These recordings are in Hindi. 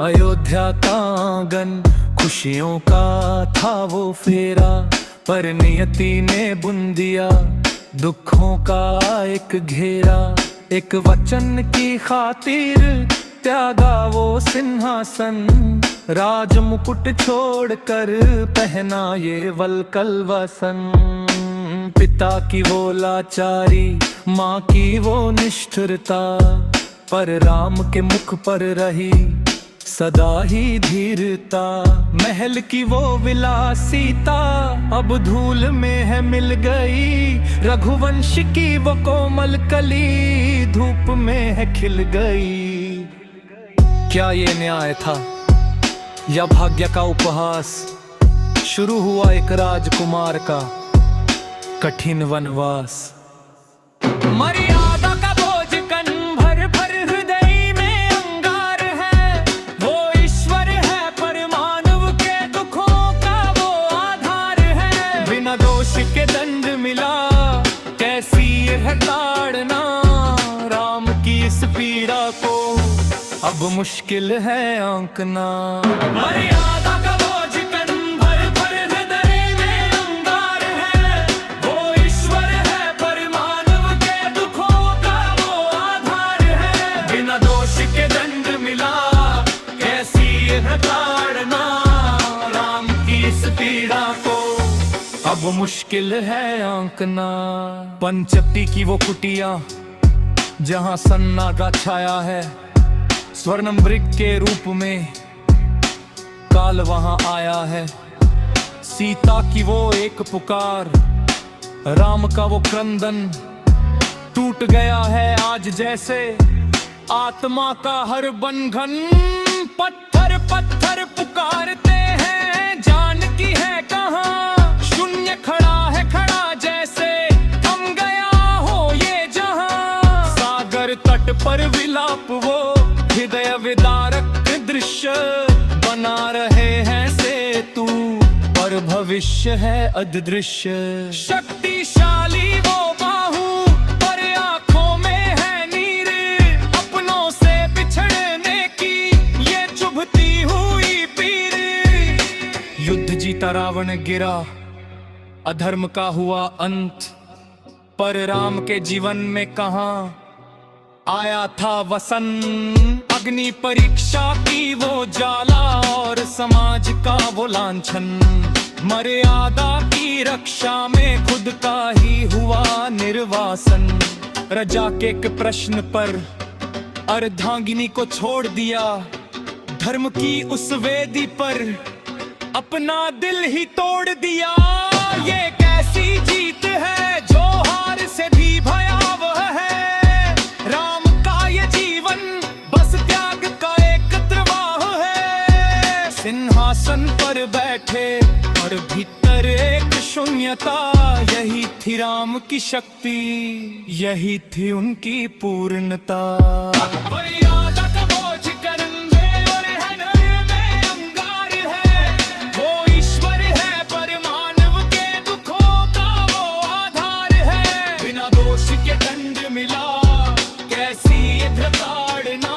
अयोध्या का आंगन खुशियों का था वो फेरा, पर नियति ने बुन दिया दुखों का एक घेरा। एक वचन की खातिर त्यागा वो सिंहासन, राज मुकुट छोड़कर पहना ये वल्कल वसन। पिता की वो लाचारी, माँ की वो निष्ठुरता, पर राम के मुख पर रही सदा ही धीरता। महल की वो विलासिता अब धूल में है मिल गई, रघुवंश की वो कोमल कली धूप में है खिल गई। क्या ये न्याय था या भाग्य का उपहास? शुरू हुआ एक राजकुमार का कठिन वनवास। मर्यादा का बोझ कन भर भर हृदय में अंगार है, वो ईश्वर है पर मानव के दुखों का वो आधार है। बिना दोष के दंड मिला कैसी है ताड़ना, राम की इस पीड़ा को अब मुश्किल है आंकना। मर्यादा का बोझ कन भर भर हृदय में अंगार है, वो ईश्वर है पर मानव के दुखों का वो आधार है। बिना दोष के दंड मिला कैसी है ताड़ना, राम की इस पीड़ा को अब मुश्किल है आंकना। पंचवटी की वो कुटिया जहां सन्नाटा छाया है, स्वर्णम मृग के रूप में काल वहां आया है। सीता की वो एक पुकार, राम का वो क्रंदन टूट गया है आज जैसे आत्मा का हर बंधन। पत्थर पत्थर पुकारते हैं, जानकी है कहाँ? शून्य खड़ा है खड़ा जैसे थम गया हो ये जहां। सागर तट पर विलाप वो हृदय विदारक दृश्य, बना रहे हैं सेतु पर भविष्य है अदृश्य। शक्तिशाली वो बाहु पर आंखों में है नीर, अपनों से बिछड़ने की ये चुभती हुई पीर। युद्ध जीता रावण गिरा, अधर्म का हुआ अंत, पर राम के जीवन में कहाँ आया था वसन। अग्नि परीक्षा की वो जाला और समाज का वो लांछन, मर्यादा की रक्षा में खुद का ही हुआ निर्वासन। रजा के एक प्रश्न पर अर्धांगिनी को छोड़ दिया, धर्म की उस वेदी पर अपना दिल ही तोड़ दिया। ये कैसी जीत है जो हार से भी भयावह है, राम का ये जीवन बस त्याग का एक त्रवाह है। सिंहासन पर बैठे और भीतर एक शून्यता, यही थी राम की शक्ति, यही थी उनकी पूर्णता। मर्यादा का बोझ कंधे और हृदय में अंगार है, वो ईश्वर है पर मानव के दुखों का वो आधार है। बिना दोष के दंड मिला कैसी ताड़ना,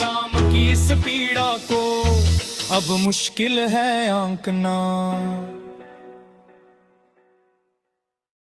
राम की इस पीड़ा को अब मुश्किल है आंकना।